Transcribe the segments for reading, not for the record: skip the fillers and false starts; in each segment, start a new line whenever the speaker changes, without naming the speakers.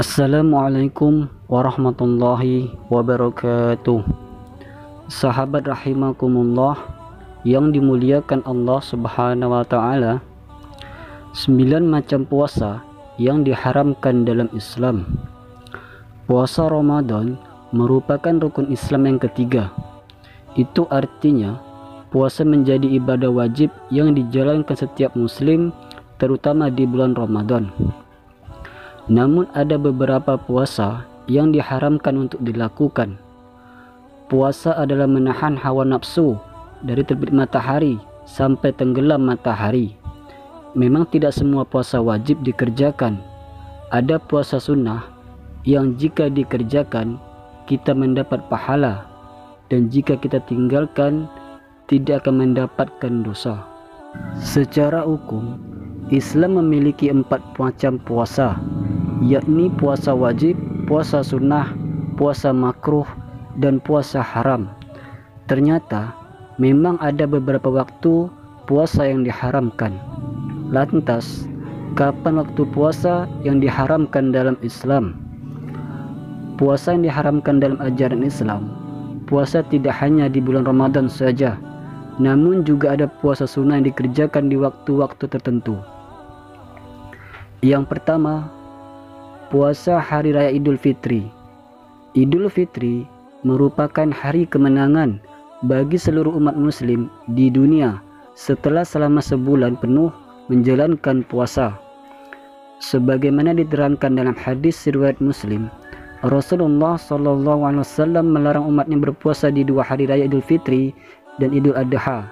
Assalamualaikum warahmatullahi wabarakatuh. Sahabat rahimakumullah yang dimuliakan Allah Subhanahu wa taala, 9 macam puasa yang diharamkan dalam Islam. Puasa Ramadan merupakan rukun Islam yang ketiga. Itu artinya puasa menjadi ibadah wajib yang dijalankan setiap muslim, terutama di bulan Ramadan. Namun ada beberapa puasa yang diharamkan untuk dilakukan. Puasa adalah menahan hawa nafsu dari terbit matahari sampai tenggelam matahari. Memang tidak semua puasa wajib dikerjakan. Ada puasa sunnah yang jika dikerjakan kita mendapat pahala, dan jika kita tinggalkan tidak akan mendapatkan dosa. Secara hukum, Islam memiliki 4 macam puasa, yakni puasa wajib, puasa sunnah, puasa makruh, dan puasa haram. Ternyata memang ada beberapa waktu puasa yang diharamkan. Lantas, kapan waktu puasa yang diharamkan dalam Islam? Puasa yang diharamkan dalam ajaran Islam, puasa tidak hanya di bulan Ramadan saja, namun juga ada puasa sunnah yang dikerjakan di waktu-waktu tertentu. Yang pertama, puasa Hari Raya Idul Fitri. Idul Fitri merupakan hari kemenangan bagi seluruh umat muslim di dunia setelah selama sebulan penuh menjalankan puasa. Sebagaimana diterangkan dalam hadis riwayat Muslim, Rasulullah SAW melarang umatnya berpuasa di 2 hari raya Idul Fitri dan Idul Adha.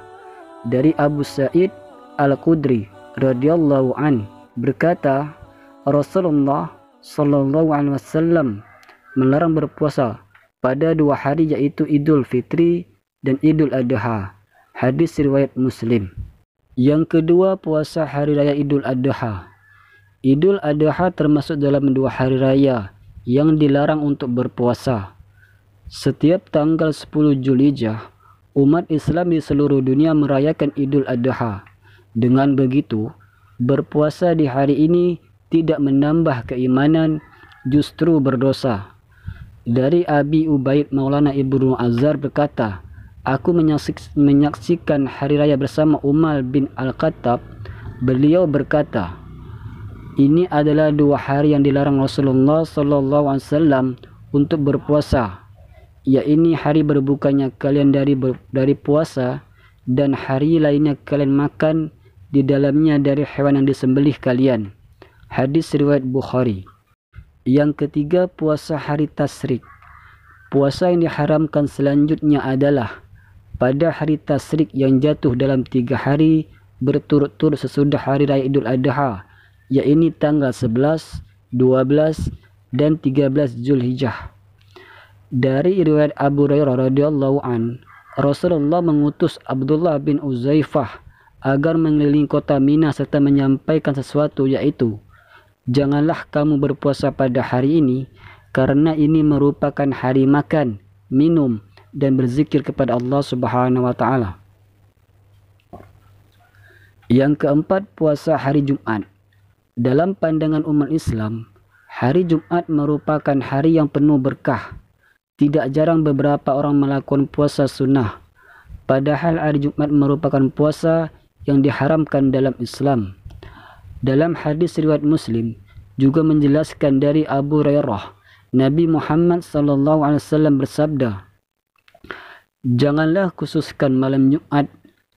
Dari Abu Sa'id Al-Khudri radhiyallahu an berkata, Rasulullah SAW melarang berpuasa pada 2 hari, yaitu Idul Fitri dan Idul Adha. Hadis riwayat Muslim. Yang kedua, puasa Hari Raya Idul Adha. Idul Adha termasuk dalam 2 hari raya yang dilarang untuk berpuasa. Setiap tanggal 10 Zulhijjah, umat Islam di seluruh dunia merayakan Idul Adha. Dengan begitu, berpuasa di hari ini tidak menambah keimanan, justru berdosa. Dari Abi Ubaid Maulana Ibnu Azhar berkata, aku menyaksikan hari raya bersama Umar bin Al-Khattab. Beliau berkata, ini adalah 2 hari yang dilarang Rasulullah SAW untuk berpuasa, yaitu hari berbukanya kalian dari puasa, dan hari lainnya kalian makan di dalamnya dari hewan yang disembelih kalian. Hadis riwayat Bukhari. Yang ketiga, puasa hari Tasyrik. Puasa yang diharamkan selanjutnya adalah pada hari Tasyrik yang jatuh dalam 3 hari berturut-turut sesudah hari raya Idul Adha, yaitu tanggal 11, 12, dan 13 Zulhijjah. Dari riwayat Abu Hurairah radhiyallahu an, Rasulullah mengutus Abdullah bin Uzaifah agar mengelilingi kota Mina serta menyampaikan sesuatu, yaitu, janganlah kamu berpuasa pada hari ini, karena ini merupakan hari makan, minum, dan berzikir kepada Allah Subhanahu wa taala. Yang keempat, puasa hari Jumat. Dalam pandangan umat Islam, hari Jumat merupakan hari yang penuh berkah. Tidak jarang beberapa orang melakukan puasa sunnah, padahal hari Jumat merupakan puasa yang diharamkan dalam Islam. Dalam hadis riwayat Muslim juga menjelaskan dari Abu Hurairah, Nabi Muhammad SAW bersabda, janganlah khususkan malam Jumat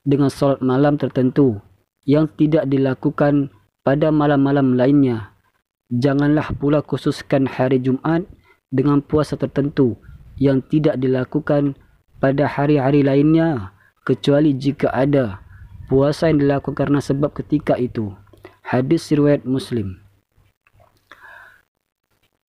dengan salat malam tertentu yang tidak dilakukan pada malam-malam lainnya. Janganlah pula khususkan hari Jumat dengan puasa tertentu yang tidak dilakukan pada hari-hari lainnya, kecuali jika ada puasa yang dilakukan karena sebab ketika itu. Hadis riwayat Muslim.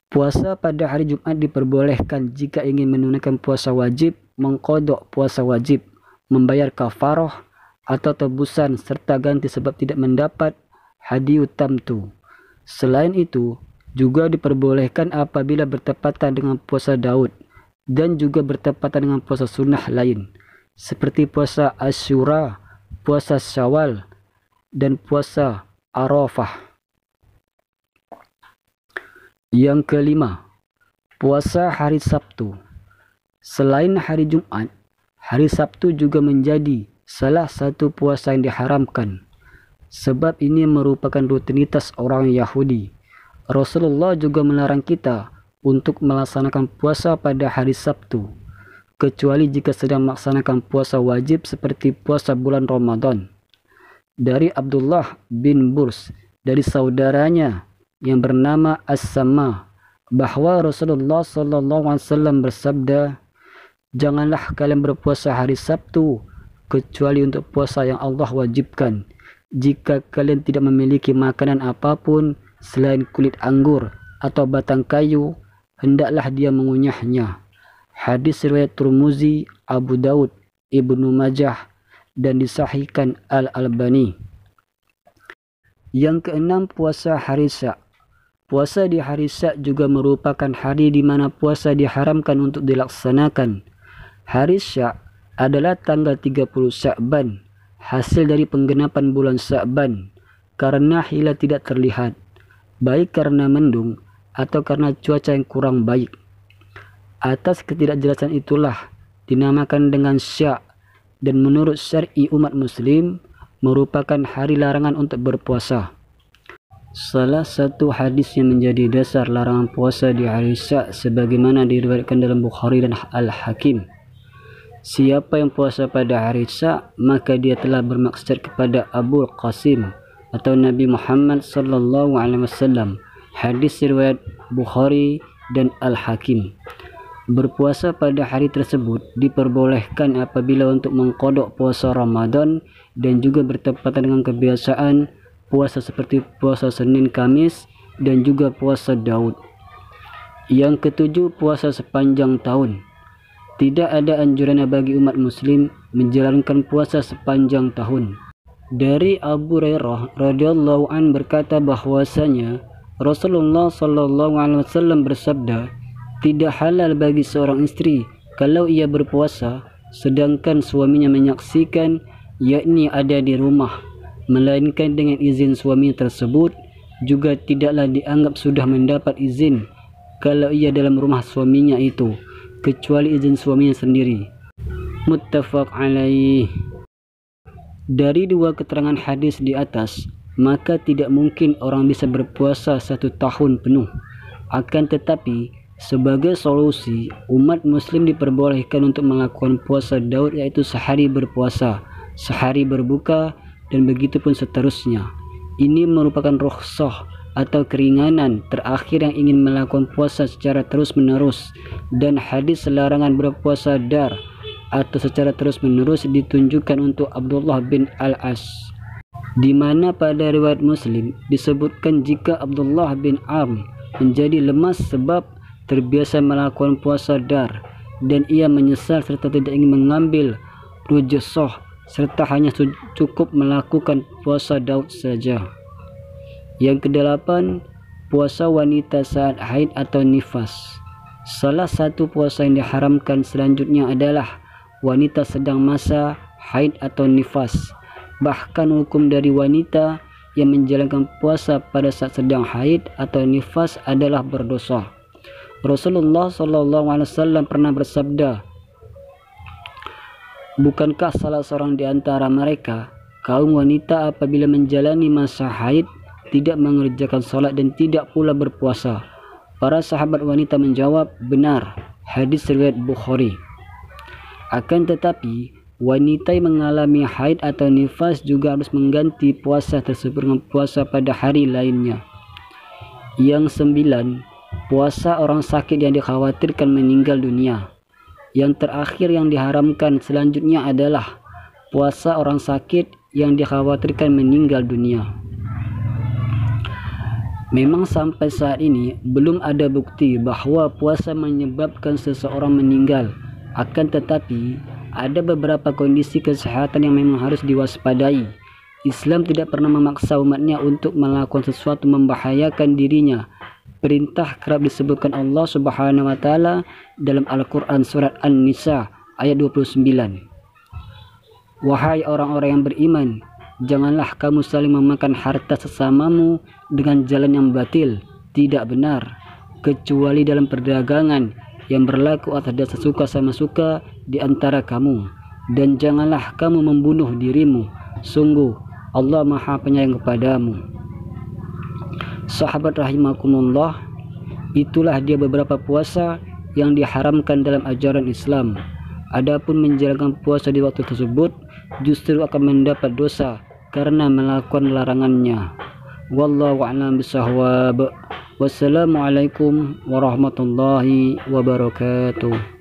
Puasa pada hari Jumat diperbolehkan jika ingin menunaikan puasa wajib, mengqadha puasa wajib, membayar kafarah atau tebusan, serta ganti sebab tidak mendapat hadiah tamtu. Selain itu, juga diperbolehkan apabila bertepatan dengan puasa Daud dan juga bertepatan dengan puasa sunnah lain, seperti puasa Asyura, puasa Syawal, dan puasa Arafah. Yang kelima, puasa hari Sabtu. Selain hari Jumat, hari Sabtu juga menjadi salah satu puasa yang diharamkan, sebab ini merupakan rutinitas orang Yahudi. Rasulullah juga melarang kita untuk melaksanakan puasa pada hari Sabtu, kecuali jika sedang melaksanakan puasa wajib seperti puasa bulan Ramadan. Dari Abdullah bin Burs, dari saudaranya yang bernama As-Sama, bahwa Rasulullah SAW bersabda, "Janganlah kalian berpuasa hari Sabtu kecuali untuk puasa yang Allah wajibkan. Jika kalian tidak memiliki makanan apapun selain kulit anggur atau batang kayu, hendaklah dia mengunyahnya." Hadis riwayat Tirmizi, Abu Daud, Ibnu Majah, dan disahihkan Al-Albani. Yang keenam, puasa hari Syak. Puasa di hari Syak juga merupakan hari di mana puasa diharamkan untuk dilaksanakan. Hari Syak adalah tanggal 30 Sya'ban, hasil dari penggenapan bulan Sya'ban, karena hilal tidak terlihat, baik karena mendung atau karena cuaca yang kurang baik. Atas ketidakjelasan itulah dinamakan dengan Syak, dan menurut syar'i umat muslim merupakan hari larangan untuk berpuasa. Salah satu hadis yang menjadi dasar larangan puasa di hari Syak sebagaimana diriwayatkan dalam Bukhari dan Al-Hakim. Siapa yang puasa pada hari Syak, maka dia telah bermaksud kepada Abu Qasim atau Nabi Muhammad SAW. Hadis riwayat Bukhari dan Al-Hakim. Berpuasa pada hari tersebut diperbolehkan apabila untuk mengqadha puasa Ramadan dan juga bertepatan dengan kebiasaan puasa seperti puasa Senin Kamis dan juga puasa Daud. Yang ketujuh, puasa sepanjang tahun. Tidak ada anjuran bagi umat muslim menjalankan puasa sepanjang tahun. Dari Abu Hurairah radhiyallahu an berkata bahwasanya Rasulullah SAW bersabda, "Tidak halal bagi seorang istri kalau ia berpuasa sedangkan suaminya menyaksikan, yakni ada di rumah, melainkan dengan izin suami tersebut. Juga tidaklah dianggap sudah mendapat izin kalau ia dalam rumah suaminya itu, kecuali izin suaminya sendiri." Muttafaq alaih. Dari dua keterangan hadis di atas, maka tidak mungkin orang bisa berpuasa 1 tahun penuh. Akan tetapi, sebagai solusi, umat muslim diperbolehkan untuk melakukan puasa Daud, yaitu sehari berpuasa, sehari berbuka, dan begitu pun seterusnya. Ini merupakan rukhsah atau keringanan terakhir yang ingin melakukan puasa secara terus-menerus, dan hadis larangan berpuasa dar atau secara terus-menerus ditunjukkan untuk Abdullah bin Al-As, di mana pada riwayat Muslim disebutkan jika Abdullah bin Amr menjadi lemas sebab terbiasa melakukan puasa dar, dan ia menyesal serta tidak ingin mengambil rujusoh, serta hanya cukup melakukan puasa Daud saja. Yang kedelapan, puasa wanita saat haid atau nifas. Salah satu puasa yang diharamkan selanjutnya adalah wanita sedang masa haid atau nifas. Bahkan hukum dari wanita yang menjalankan puasa pada saat sedang haid atau nifas adalah berdosa. Rasulullah SAW pernah bersabda, "Bukankah salah seorang di antara mereka, kaum wanita apabila menjalani masa haid tidak mengerjakan salat dan tidak pula berpuasa?" Para sahabat wanita menjawab, "Benar." Hadis riwayat Bukhari. Akan tetapi, wanita yang mengalami haid atau nifas juga harus mengganti puasa tersebut dengan puasa pada hari lainnya. Yang 9, puasa orang sakit yang dikhawatirkan meninggal dunia. Yang terakhir yang diharamkan selanjutnya adalah puasa orang sakit yang dikhawatirkan meninggal dunia. Memang sampai saat ini belum ada bukti bahwa puasa menyebabkan seseorang meninggal. Akan tetapi, ada beberapa kondisi kesehatan yang memang harus diwaspadai. Islam tidak pernah memaksa umatnya untuk melakukan sesuatu membahayakan dirinya. Perintah kerap disebutkan Allah Subhanahu wa taala dalam Al-Qur'an surat An-Nisa ayat 29. "Wahai orang-orang yang beriman, Janganlah kamu saling memakan harta sesamamu dengan jalan yang batil, tidak benar, kecuali dalam perdagangan yang berlaku atas dasar suka sama suka di antara kamu. Dan janganlah kamu membunuh dirimu, sungguh Allah Maha Penyayang kepadamu. Sahabat rahimakumullah, itulah dia beberapa puasa yang diharamkan dalam ajaran Islam. Adapun menjalankan puasa di waktu tersebut justru akan mendapat dosa karena melakukan larangannya. Wallahu a'lam bishawab. Wassalamualaikum warahmatullahi wabarakatuh.